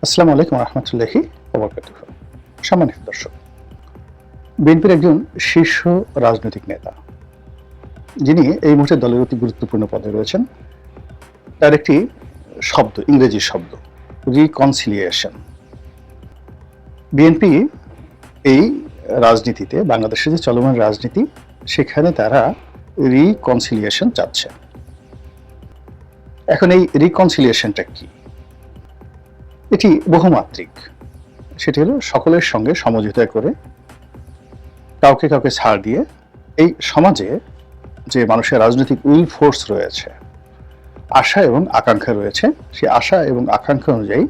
আসসালামু আলাইকুম রহমতুল্লাহি ওবরকাতুহু। সম্মানিত দর্শক, বিএনপির একজন শীর্ষ রাজনৈতিক নেতা যিনি এই মুহূর্তে দলের অতি গুরুত্বপূর্ণ পদে রয়েছেন, তার একটি শব্দ, ইংরেজি শব্দ, রিকনসিলিয়েশন। বিএনপি এই রাজনীতিতে, বাংলাদেশের যে চলমান রাজনীতি, সেখানে তারা রিকনসিলিয়েশন চাচ্ছে। এখন এই রিকনসিলিয়েশনটা কি? এটি বহুমাত্রিক। সেটি হলো সকলের সঙ্গে সমঝোতা করে, কাউকে কাউকে ছাড় দিয়ে এই সমাজে যে মানুষের রাজনৈতিক উইল ফোর্স রয়েছে, আশা এবং আকাঙ্ক্ষা রয়েছে, সেই আশা এবং আকাঙ্ক্ষা অনুযায়ী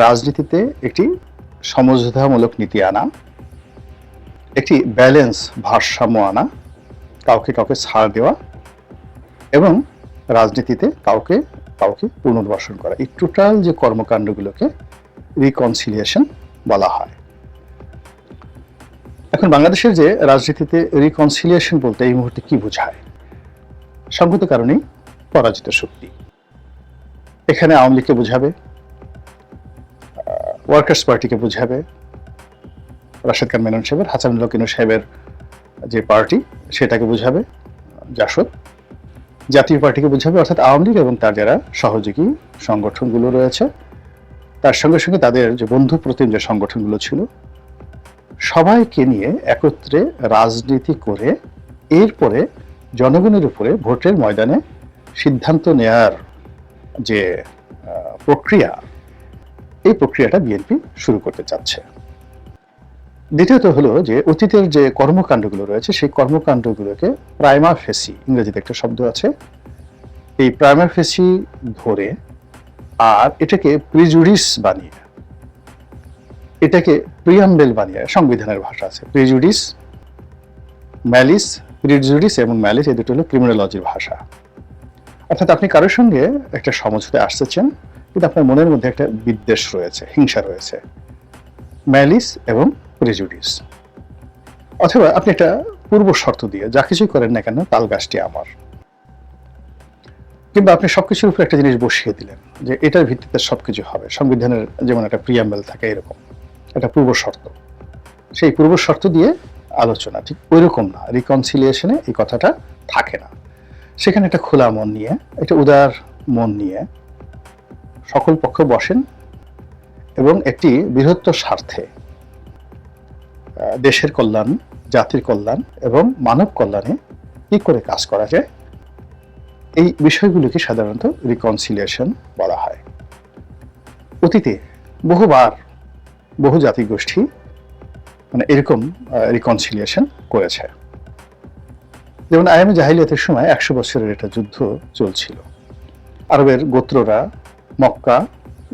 রাজনীতিতে একটি সমঝোতামূলক নীতি আনা, একটি ব্যালেন্স, ভারসাম্য আনা, কাউকে কাউকে ছাড় দেওয়া এবং রাজনীতিতে কাউকে কাউকে পুনর্বাসন করা, এই টোটাল যে কর্মকাণ্ডগুলোকে রিকনসিলিয়েশন বলা হয়। এখন বাংলাদেশের যে রাজনীতিতে রিকনসিলিয়েশন বলতে এই মুহূর্তে কি বোঝায়? সঙ্গত কারণেই পরাজিত শক্তি। এখানে আওয়ামী লীগকে বোঝাবে, ওয়ার্কার্স পার্টিকে বোঝাবে, রাশেদ খান মেনন সাহেবের, হাসানুল্লাহ কিনু সাহেবের যে পার্টি সেটাকে বোঝাবে, জাসদ, জাতীয় পার্টিকে বোঝাবে, অর্থাৎ আওয়ামী লীগ এবং তার যারা সহযোগী সংগঠনগুলো রয়েছে, তার সঙ্গে সঙ্গে তাদের যে বন্ধু প্রতিম যে সংগঠনগুলো ছিল, সবাইকে নিয়ে একত্রে রাজনীতি করে এরপরে জনগণের উপরে ভোটের ময়দানে সিদ্ধান্ত নেয়ার যে প্রক্রিয়া, এই প্রক্রিয়াটা বিএনপি শুরু করতে চাচ্ছে। দ্বিতীয়ত হলো যে অতীতের যে কর্মকাণ্ডগুলো রয়েছে, সেই কর্মকাণ্ডগুলোকে প্রাইমা ফেসি, ইংরেজিতে একটা শব্দ আছে, এই প্রাইমা ফেসি ধরে আর এটাকে প্রিজুডিস বানিয়ে, এটাকে প্রিয়াম্বেল বানিয়ে, সংবিধানের ভাষা আছে প্রিজুডিস, ম্যালিস, প্রিজুডিস এবং ম্যালিস, এই দুটো হলো ক্রিমিনোলজির ভাষা। অর্থাৎ আপনি কারোর সঙ্গে একটা সমঝোতায় আসতেছেন, কিন্তু আপনার মনের মধ্যে একটা বিদ্বেষ রয়েছে, হিংসা রয়েছে, ম্যালিস এবং প্রিজুডিস। অথবা আপনি একটা পূর্ব শর্ত দিয়ে যা কিছুই করেন না কেন, তাল গাছটি আমার, কিংবা আপনি সবকিছুর উপর একটা জিনিস বসিয়ে দিলেন যে এটার ভিত্তিতে সবকিছু হবে। সংবিধানের যেমন একটা প্রিয়াম্বেল থাকে, এরকম একটা পূর্ব শর্ত, সেই পূর্ব শর্ত দিয়ে আলোচনা। ঠিক ওই রকম না, রিকনসিলিয়েশনে এই কথাটা থাকে না। সেখানে একটা খোলা মন নিয়ে, একটা উদার মন নিয়ে সকল পক্ষ বসেন এবং একটি বৃহত্তর স্বার্থে, দেশের কল্যাণ, জাতির কল্যাণ এবং মানব কল্যাণে কি করে কাজ করা যায়, এই বিষয়গুলোকে সাধারণত রিকনসিলিয়েশন বলা হয়। অতীতে বহুবার বহু জাতিগোষ্ঠী মানে এরকম রিকনসিলিয়েশন করেছে। যেমন আয়ামে জাহিলিয়াতের সময় 100 বছরের একটা যুদ্ধ চলছিল। আরবের গোত্ররা মক্কা,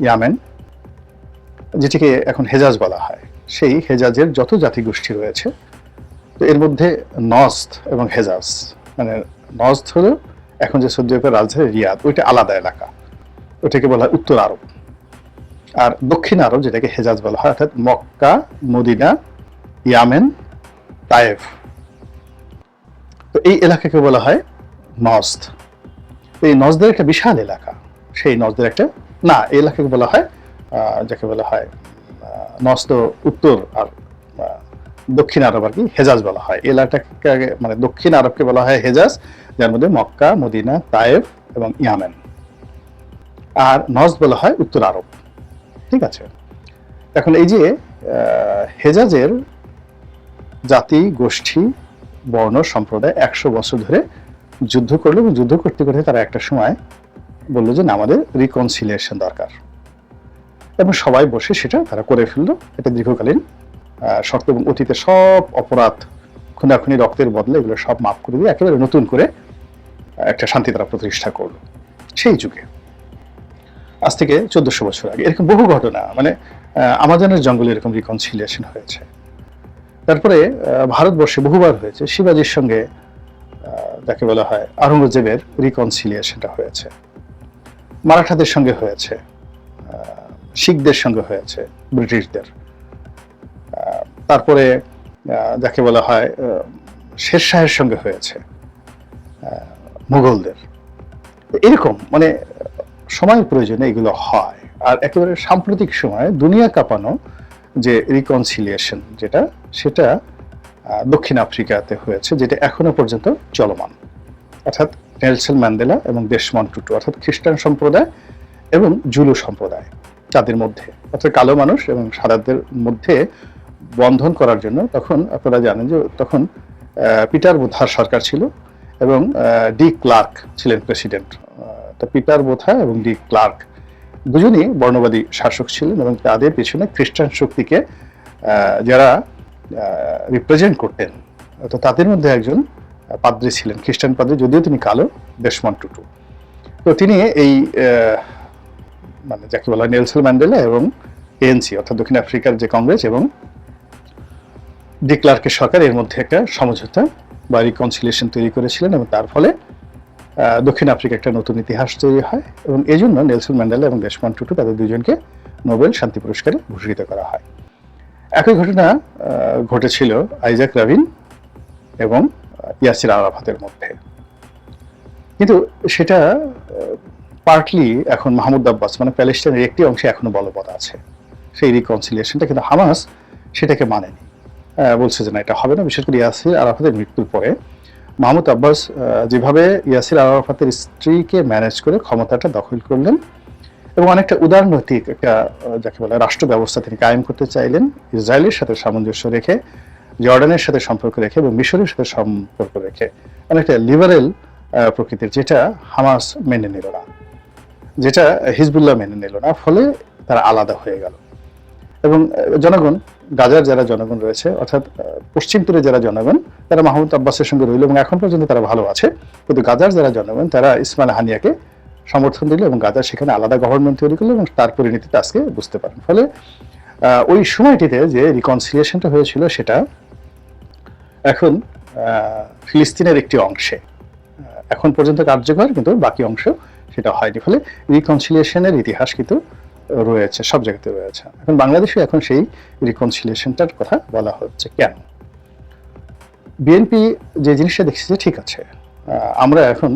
ইয়ামেন, যেটিকে এখন হেজাজ বলা হয়, সেই হেজাজের যত জাতিগোষ্ঠী রয়েছে, তো এর মধ্যে নজদ এবং হেজাজ, মানে নজদ হলো এখন যে সৌদি আরবের রাজধানী রিয়াদ, ওইটা আলাদা এলাকা, ওইটাকে বলা হয় উত্তর আরব। আর দক্ষিণ আরব যেটাকে হেজাজ বলা হয়, অর্থাৎ মক্কা, মদিনা, ইয়ামেন, তায়েফ, তো এই এলাকাকে বলা হয় নজদ। এই নজদের একটা বিশাল এলাকা, সেই নজদের একটা না, এই এলাকাকে বলা হয় যাকে বলা হয় নজদ উত্তর আর দক্ষিণ আরব আর কি হেজাজ বলা হয়। এলাকাটাকে মানে দক্ষিণ আরবকে বলা হয় হেজাজ, যার মধ্যে মক্কা, মদিনা, তায়েফ এবং ইয়ামেন। আর নজদ বলা হয় উত্তর আরব। ঠিক আছে। এখন এই যে হেজাজের জাতি, গোষ্ঠী, বর্ণ, সম্প্রদায় 100 বছর ধরে যুদ্ধ করলো এবং যুদ্ধ করতে করতে তারা একটা সময় বললো যে না, আমাদের রিকনসিলিয়েশন দরকার, এবং সবাই বসে সেটা তারা করে ফেললো। এটা দীর্ঘকালীন শর্ত এবং অতীতে সব অপরাধ, খুনাখুনি, রক্তের বদলে এগুলো সব মাফ করে দিয়ে একেবারে নতুন করে একটা শান্তি তারা প্রতিষ্ঠা করলো। সেই যুগে আজ থেকে 1400 বছর আগে এরকম বহু ঘটনা, মানে আমাজনের জঙ্গলে এরকম রিকনসিলিয়েশন হয়েছে। তারপরে ভারতবর্ষে বহুবার হয়েছে, শিবাজির সঙ্গে যাকে বলা হয় আওরঙ্গজেবের রিকনসিলিয়েশনটা হয়েছে, মারাঠাদের সঙ্গে হয়েছে, শিখদের সঙ্গে হয়েছে, ব্রিটিশদের, তারপরে যাকে বলা হয় শেরশাহের সঙ্গে হয়েছে, মুঘলদের। এরকম মানে সময়ের প্রয়োজনে এগুলো হয়। আর একেবারে সাম্প্রতিক সময়ে দুনিয়া কাঁপানো যে রিকনসিলিয়েশন সেটা দক্ষিণ আফ্রিকাতে হয়েছে, যেটা এখনো পর্যন্ত চলমান। অর্থাৎ নেলসন ম্যান্ডেলা এবং দেশমন্ড টুটু, অর্থাৎ খ্রিস্টান সম্প্রদায় এবং জুলু সম্প্রদায়, তাদের মধ্যে, অর্থাৎ কালো মানুষ এবং সাদাদের মধ্যে বন্ধন করার জন্য তখন আপনারা জানেন যে তখন পিটার বোথার সরকার ছিল এবং ডি ক্লার্ক ছিলেন প্রেসিডেন্ট। তো পিটার বোথা এবং ডি ক্লার্ক দুজনই বর্ণবাদী শাসক ছিলেন এবং তাদের পিছনে খ্রিস্টান শক্তিকে যারা রিপ্রেজেন্ট করতেন, তো তাদের মধ্যে একজন পাদ্রী ছিলেন, খ্রিস্টান পাদ্রী, যদিও তিনি কালো, দেশমন্ড টুটু। তো তিনি এই মানে যাকে বলা হয় নেলসন ম্যান্ডেলা এবং এএনসি অর্থাৎ দক্ষিণ আফ্রিকার যে কংগ্রেস এবং ডি ক্লার্কের সরকার এর মধ্যে একটা সমঝোতা বা রিকনসিলিয়েশন তৈরি করেছিলেন এবং তার ফলে দক্ষিণ আফ্রিকা একটা নতুন ইতিহাস তৈরি হয় এবং এই জন্য নেলসন ম্যান্ডেলা এবং দেশমন্ড টুটু তাদের দুজনকে নোবেল শান্তি পুরস্কারে ভূষিত করা হয়। একই ঘটনা ঘটেছিল আইজাক রাবিন এবং ইয়াসির আরাফাতের মধ্যে, কিন্তু সেটা পার্টলি এখন মাহমুদ আব্বাস মানে প্যালেস্টাইনের একটি অংশে এখনো বলবৎ আছে সেই রিকনসিলিয়েশনটা, কিন্তু হামাস সেটাকে মানেনি, বলছে যে না এটা হবে না। বিশেষ করে ইয়াসির আরাফাতের মৃত্যুর পরে মাহমুদ আব্বাস যেভাবে ইয়াসির আরাফাতের স্ত্রীকে ম্যানেজ করে ক্ষমতাটা দখল করলেন এবং অনেকটা উদারনৈতিক একটা যাকে বলে রাষ্ট্র ব্যবস্থা তিনি কায়েম করতে চাইলেন, ইসরায়েলের সাথে সামঞ্জস্য রেখে, জর্ডানের সাথে সম্পর্ক রেখে এবং মিশরের সাথে সম্পর্ক রেখে, অনেকটা লিবারেল প্রকৃতির, যেটা হামাস মেনে নিল না, যেটা হিজবুল্লাহ মেনে নিল না, ফলে তারা আলাদা হয়ে গেল। এবং জনগণ, গাজার যারা জনগণ রয়েছে অর্থাৎ পশ্চিম তীরে যারা জনগণ, তারা মাহমুদ আব্বাসের সঙ্গে রইল এবং এখন পর্যন্ত তারা ভালো আছে, কিন্তু গাজার যারা জনগণ তারা ইসমাইল হানিয়াকে সমর্থন দিল এবং গাজার সেখানে আলাদা গভর্নমেন্ট তৈরি করলো এবং তার পরিণতিতে আজকে বুঝতে পারেন। ফলে ওই সময়টিতে যে রিকনসিলিয়েশনটা হয়েছিল সেটা এখন ফিলিস্তিনের একটি অংশে এখন পর্যন্ত কার্যকর, কিন্তু বাকি অংশ সেটা হয়নি। ফলে রিকনসিলিয়েশনের ইতিহাস কিন্তু রয়েছে, সব জায়গাতে রয়েছে। এখন বাংলাদেশে এখন সেই রিকনসিলিয়েশনটার কথা বলা হচ্ছে। কেন? বিএনপি যে জিনিসটা দেখছে ঠিক আছে, আমরা এখন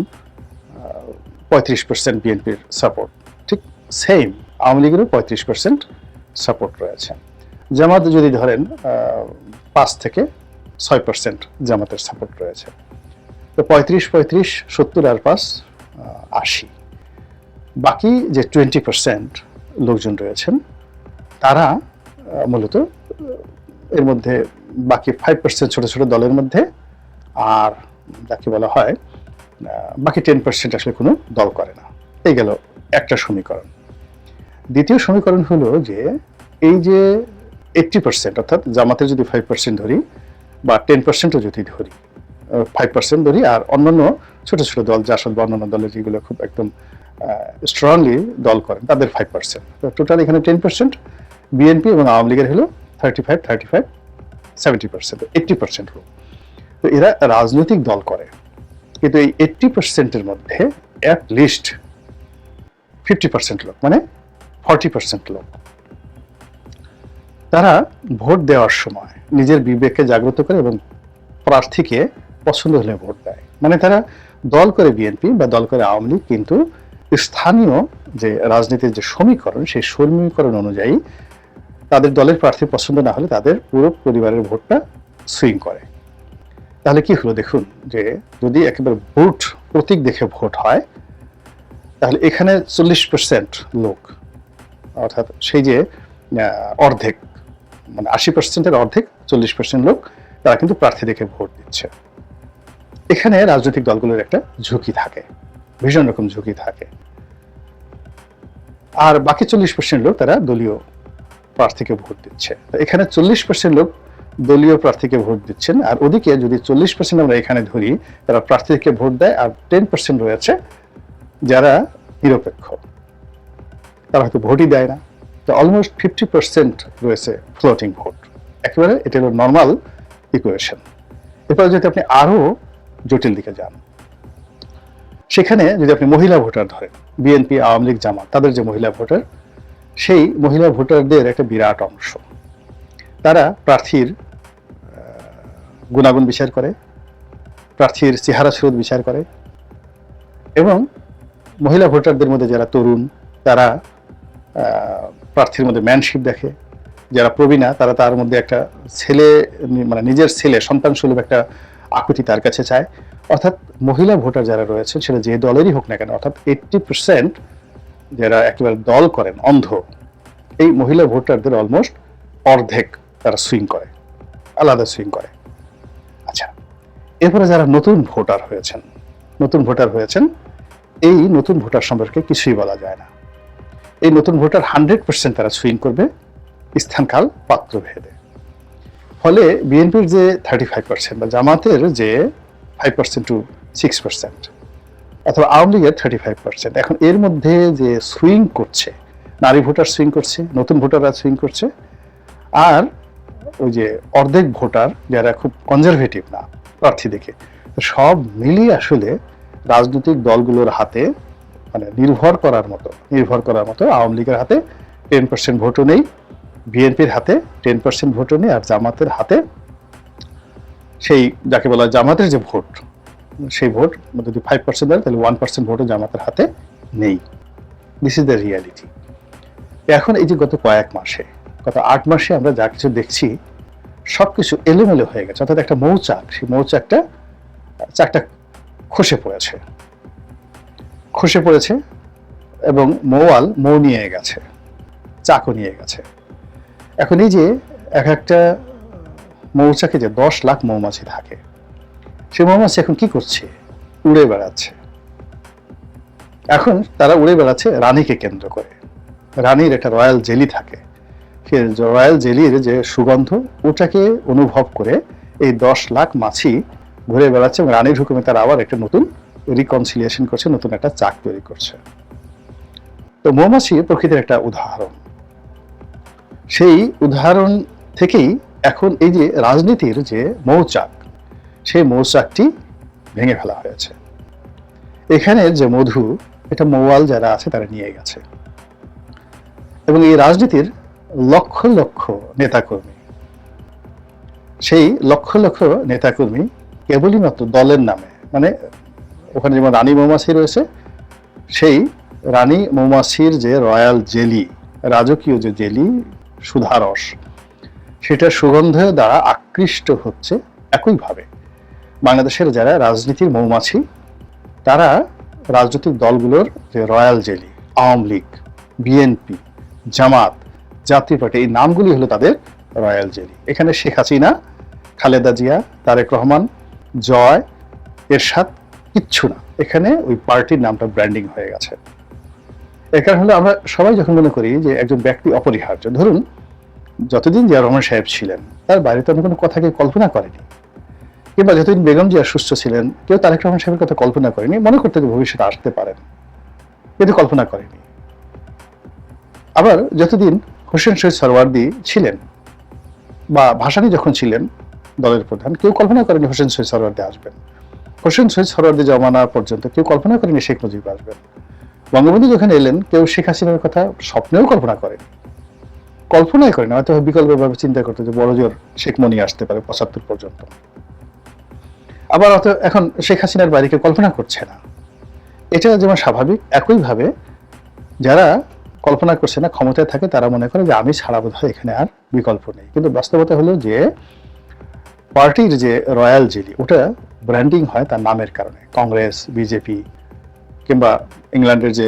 35% বিএনপির সাপোর্ট, ঠিক সেম আওয়ামী লীগেরও 35% সাপোর্ট রয়েছে। জামাত যদি ধরেন 5 থেকে 6% জামাতের সাপোর্ট রয়েছে, তো 35, 70 আর 5, 80। বাকি যে 20% লোকজন রয়েছেন তারা মূলত এর মধ্যে বাকি 5% ছোট ছোট দলের মধ্যে, আর যাকে বলা হয় বাকি 10% আসলে কোনো দল করে না। এই গেল একটা সমীকরণ। দ্বিতীয় সমীকরণ হলো যে এই যে 80% অর্থাৎ জামাতের যদি 5% ধরি বা 10%ও যদি ধরি, 5% ধরি, আর অন্যান্য ছোট ছোট দল জাসদ বা অন্যান্য দলের যেগুলো খুব একদম স্ট্রংলি দল করেন তাদের 5%, টোটাল এখানে 10%। বিএনপি এবং আওয়ামী লীগের হলো 35, 70%, 80% লোক। তো এরা রাজনৈতিক দল করে, কিন্তু এই 80%-এর মধ্যে অ্যাট লিস্ট 50% লোক মানে 40% লোক তারা ভোট দেওয়ার সময় নিজের বিবেককে জাগ্রত করে এবং প্রার্থীকে পছন্দ হলে ভোট দেয়। মানে তারা দল করে বিএনপি বা দল করে আওয়ামী লীগ, কিন্তু স্থানীয় যে রাজনীতির যে সমীকরণ সেই সমীকরণ অনুযায়ী তাদের দলের প্রার্থী পছন্দ না হলে তাদের পুরো পরিবারের ভোটটা সুইং করে। তাহলে কি হলো দেখুন, যে যদি একেবারে ভোট প্রতীক দেখে ভোট হয় তাহলে এখানে 40% লোক, অর্থাৎ সেই যে অর্ধেক মানে 80%-এর অর্ধেক 40% লোক তারা কিন্তু প্রার্থী দেখে ভোট দিচ্ছে। এখানে রাজনৈতিক দলগুলোর একটা ঝুঁকি থাকে, ভীষণ রকম ঝুঁকি থাকে। আর বাকি 40% লোক তারা দলীয় প্রার্থীকে ভোট দিচ্ছে। এখানে 40% লোক দলীয় প্রার্থীকে ভোট দিচ্ছেন, আর ওদিকে যদি 40% আমরা এখানে ধরি তারা প্রার্থীকে ভোট দেয়, আর 10% রয়েছে যারা নিরপেক্ষ, তারা হয়তো ভোটই দেয় না। তো অলমোস্ট 50% রয়েছে ফ্লোটিং ভোট। একেবারে এটা হলো নর্মাল ইকুয়েশন। এরপরে যদি আপনি আরো জটিল দিকে যান, সেখানে যদি আপনি মহিলা ভোটার ধরেন, বিএনপি, আওয়ামী লীগ, জামাত, তাদের যে মহিলা ভোটার, সেই মহিলা ভোটারদের একটা বিরাট অংশ তারা প্রার্থীর গুণাগুণ বিচার করে, প্রার্থীর চেহারা সুরত বিচার করে, এবং মহিলা ভোটারদের মধ্যে যারা তরুণ তারা প্রার্থীর মধ্যে ম্যানশিপ দেখে, যারা প্রবীণা তারা তার মধ্যে একটা ছেলে, মানে নিজের ছেলে সন্তান সুলভ একটা আকুতি তার কাছে চায়। অর্থাৎ মহিলা ভোটার যারা রয়েছে, সেটা যে দলেরই হোক না কেন, অর্থাৎ 80% যারা একেবারে দল করেন অন্ধ, এই মহিলা ভোটারদের অলমোস্ট অর্ধেক তারা সুইং করে, আলাদা সুইং করে। আচ্ছা, এরপরে যারা নতুন ভোটার হয়েছেন, এই নতুন ভোটার সম্পর্কে কিছুই বলা যায় না। এই নতুন ভোটার 100% তারা সুইং করবে স্থানকাল পাত্র ভেদে। ফলে বিএনপির যে 35% বা জামাতের যে 5% to 6%, অথবা আওয়ামী লীগের 35%, এখন এর মধ্যে যে সুইং করছে, নারী ভোটার সুইং করছে, নতুন ভোটাররা সুইং করছে, আর ওই যে অর্ধেক ভোটার যারা খুব কনজারভেটিভ না প্রার্থী দেখে, সব মিলিয়ে আসলে রাজনৈতিক দলগুলোর হাতে মানে নির্ভর করার মতো আওয়ামী লীগের হাতে 10% ভোটও নেই, বিএনপির হাতে 10% ভোটও নেই, আর জামাতের হাতে সেই যাকে বলা জামাতের যে ভোট, সেই ভোট যদি 5% দেয় তাহলে 1% ভোটও জামাতের হাতে নেই। This is the reality. এখন এই যে গত 8 মাসে আমরা যা কিছু দেখছি, সবকিছু এলোমেলো হয়ে গেছে। অর্থাৎ একটা মৌচাক, সেই চাকটা খসে পড়েছে এবং মৌ নিয়ে গেছে, চাকও নিয়ে গেছে। এখন এই যে একটা মৌচাকে যে 10 লাখ মৌমাছি থাকে, সেই মৌমাছি এখন কি করছে? উড়ে বেড়াচ্ছে। এখন তারা উড়ে বেড়াচ্ছে রানীকে কেন্দ্র করে। রানীর একটা রয়্যাল জেলি থাকে, সেই রয়্যাল জেলির যে সুগন্ধ, ওটাকে অনুভব করে এই 10 লাখ মাছি ঘুরে বেড়াচ্ছে এবং রানীর হুকুমে তারা আবার একটা নতুন রিকনসিলিয়েশন করছে, নতুন একটা চাক তৈরি করছে। তো মৌমাছি প্রকৃতির একটা উদাহরণ। সেই উদাহরণ থেকেই এখন এই যে রাজনীতির যে মৌচাক, সেই মৌচাকটি ভেঙে ফেলা হয়েছে। এখানে যে মধু, এটা মৌয়াল যারা আছে তারা নিয়ে গেছে। এবং এই রাজনীতির লক্ষ লক্ষ নেতাকর্মী, সেই লক্ষ লক্ষ নেতাকর্মী কেবলই মাত্র দলের নামে, মানে ওখানে যেমন রানী মৌমাছি রয়েছে, সেই রানী মৌমাছির যে রয়্যাল জেলি, রাজকীয় যে জেলি, সুধারস, সেটা সুগন্ধের দ্বারা আকৃষ্ট হচ্ছে। একইভাবে বাংলাদেশের যারা রাজনীতির মৌমাছি, তারা রাজনৈতিক দলগুলোর যে রয়্যাল জেলি, আওয়ামী লীগ, বিএনপি, জামাত, জাতীয় পার্টি, এই নামগুলি হলো তাদের রয়্যাল জেলি। এখানে শেখ হাসিনা, খালেদা জিয়া, তারেক রহমান, জয়, এরশাদ কিচ্ছু না। এখানে ওই পার্টির নামটা ব্র্যান্ডিং হয়ে গেছে। এর কারণ হলো আমরা সবাই যখন মনে করি যে একজন ব্যক্তি অপরিহার্য, ধরুন যতদিন জিয়া রহমান সাহেব ছিলেন, তার বাইরে তো আমি কোনো কথাকে কল্পনা করিনি, কিংবা যতদিন বেগম জিয়া সুস্থ ছিলেন, কেউ তারেক রহমান সাহেবের কথা কল্পনা করেনি, মনে করতে যে ভবিষ্যতে আসতে পারেন, কিন্তু কল্পনা করেনি। আবার যতদিন হোসেন শহীদ সরওয়ার্দী ছিলেন, বা ভাসানী যখন ছিলেন দলের প্রধান, কেউ কল্পনা করেনি হোসেন শহীদ সরওয়ার্দী আসবেন। হোসেন শহীদ সরওয়ার্দী জমানা পর্যন্ত কেউ কল্পনা করেনি শেখ মুজিব আসবেন। বঙ্গবন্ধু যখন এলেন, কেউ শেখ হাসিনার কথা স্বপ্নেও কল্পনা করেনি, কল্পনাই করেনি। হয়তো বিকল্পভাবে চিন্তা করতে যে বড় জোর শেখ মনি আসতে পারে 75 পর্যন্ত। আবার এখন শেখ হাসিনার বাইরে কেউ কল্পনা করছে না। এটা যেমন স্বাভাবিক, একইভাবে যারা কল্পনা করছে না, ক্ষমতায় থাকে, তারা মনে করে যে আমি ছাড়া বোধহয় এখানে আর বিকল্প নেই। কিন্তু বাস্তবতা হলো যে পার্টির যে রয়্যাল জেলি, ওটা ব্র্যান্ডিং হয় তার নামের কারণে। কংগ্রেস, বিজেপি, কিংবা ইংল্যান্ডের যে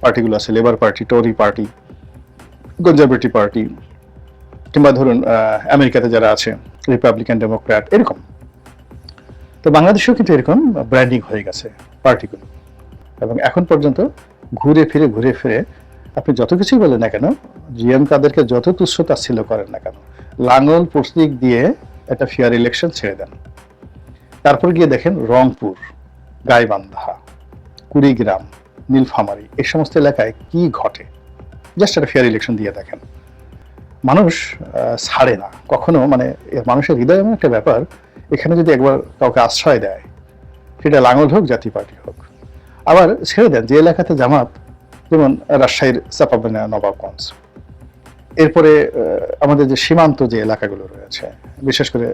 পার্টিগুলো আছে, লেবার পার্টি, টরি পার্টি, কনজারভেটিভ পার্টি, কিংবা ধরুন আমেরিকাতে যারা আছে রিপাবলিকান, ডেমোক্র্যাট, এরকম। তো বাংলাদেশেও কিন্তু এরকম ব্র্যান্ডিং হয়ে গেছে পার্টিগুলো। এবং এখন পর্যন্ত ঘুরে ফিরে আপনি যত কিছুই বলেন না কেন, জিএম কাদেরকে যত তুচ্ছ-তাচ্ছিল্য করেন না কেন, লাঙ্গল প্রতীক দিয়ে একটা ফেয়ার ইলেকশন ছেড়ে দেন, তারপর গিয়ে দেখেন রংপুর, গাইবান্ধা, কুড়িগ্রাম, নীলফামারী, এই সমস্ত এলাকায় কি ঘটে। জাস্ট একটা ফেয়ার ইলেকশন দিয়ে দেখেন, মানুষ ছাড়ে না কখনো। মানে মানুষের হৃদয় এমন একটা ব্যাপার, এখানে যদি একবার কাউকে আশ্রয় দেয়, সেটা লাঙ্গল হোক, জাতীয় পার্টি হোক, আবার ছেড়ে দেন যে এলাকাতে জামাত, যেমন রাজশাহীর চাঁপাইনবাবগঞ্জ, নবাবগঞ্জ, এরপরে আমাদের যে সীমান্ত যে এলাকাগুলো রয়েছে, বিশেষ করে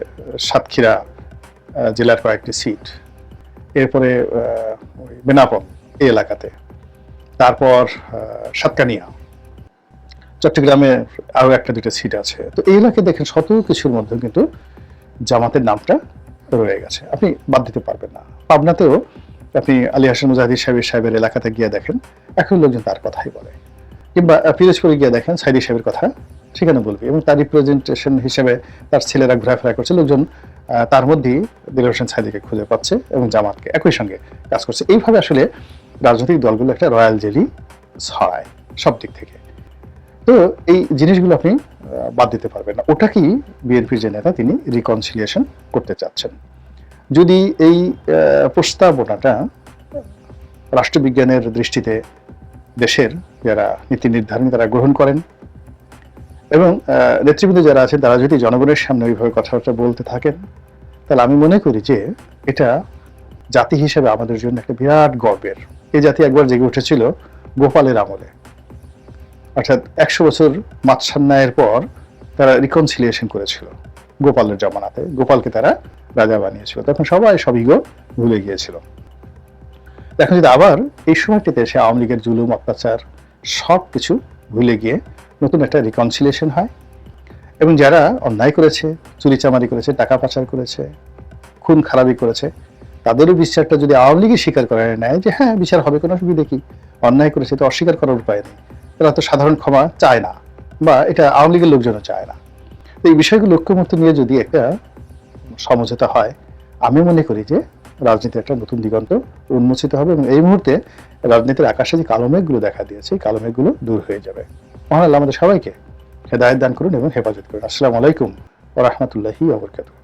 সাতক্ষীরা জেলার কয়েকটি সিট, এরপরে বেনাপোল এই এলাকাতে, তারপর সাতকানিয়া, চট্টগ্রামে আরো একটা দুটো সিট আছে। তো এই এলাকায় দেখেন শত কিছুর মধ্যে কিন্তু জামাতের নামটা রয়ে গেছে, আপনি বাদ দিতে পারবেন না। পাবনাতেও আপনি আলী হাসান মুজাহিদি সাহেবের এলাকাতে গিয়ে দেখেন এখন লোকজন তার কথাই বলে, কিংবা পিরোজপুরে গিয়ে দেখেন সাইদি সাহেবের কথা সেখানে বলবে, এবং তার রিপ্রেজেন্টেশন হিসেবে তার ছেলেরা ঘোরাফেরা করছে, লোকজন তার মধ্যেই দিলওয়ার হোসেন সাইদিকে খুঁজে পাচ্ছে এবং জামাতকে একই সঙ্গে কাজ করছে। এইভাবে আসলে রাজনৈতিক দলগুলো একটা রয়্যাল জেলি ছড়ায় সব দিক থেকে। তো এই জিনিসগুলো আপনি বাদ দিতে পারবেন না। ওটাকেই বিএনপির যে নেতা তিনি রিকনসিলিয়েশন করতে চাচ্ছেন। যদি এই প্রস্তাবনাটা রাষ্ট্রবিজ্ঞানের দৃষ্টিতে দেশের যারা নীতি নির্ধারণী তারা গ্রহণ করেন, এবং নেতৃবৃন্দ যারা আছেন তারা যদি জনগণের সামনে ওইভাবে কথাবার্তা বলতে থাকেন, তাহলে আমি মনে করি যে এটা জাতি হিসেবে আমাদের জন্য একটা বিরাট গর্বের। এই জাতি একবার জেগে উঠেছিল গোপালের আমলে, অর্থাৎ 100 বছর মাৎসান্যায়ের পর তারা রিকনসিলিয়েশন করেছিল গোপালের জমানাতে। গোপালকে তারা রাজা বানিয়েছিল, তখন সবাই সবিগো ভুলে গিয়েছিল। এখন যদি আবার এই সময়টিতে এসে আওয়ামী লীগের জুলুম অত্যাচার সব কিছু ভুলে গিয়ে নতুন একটা রিকনসিলিয়েশন হয়, এবং যারা অন্যায় করেছে, চুরিচামারি করেছে, টাকা পাচার করেছে, খুন খারাপি করেছে, তাদেরও বিচারটা যদি আওয়ামী লীগই স্বীকার করে নেয় যে হ্যাঁ বিচার হবে, কোনো অসুবিধা কি, অন্যায় করেছে তো অস্বীকার করার উপায় নেই, তারা তো সাধারণ ক্ষমা চায় না, বা এটা আওয়ামী লীগের লোকজনও চায় না। তো এই বিষয়গুলো লক্ষ্যমূর্তি নিয়ে যদি একটা সমঝোতা হয়, আমি মনে করি যে রাজনীতির একটা নতুন দিগন্ত উন্মোচিত হবে, এবং এই মুহূর্তে রাজনীতির আকাশে যে কালো মেঘগুলো দেখা দিয়েছে এই কালো মেঘগুলো দূর হয়ে যাবে। মহান আল্লাহ আমাদের সবাইকে হেদায়েত দান করুন এবং হেফাজত করুন। আসসালামু আলাইকুম ওয়া রাহমাতুল্লাহি ওয়া বারাকাতুহু।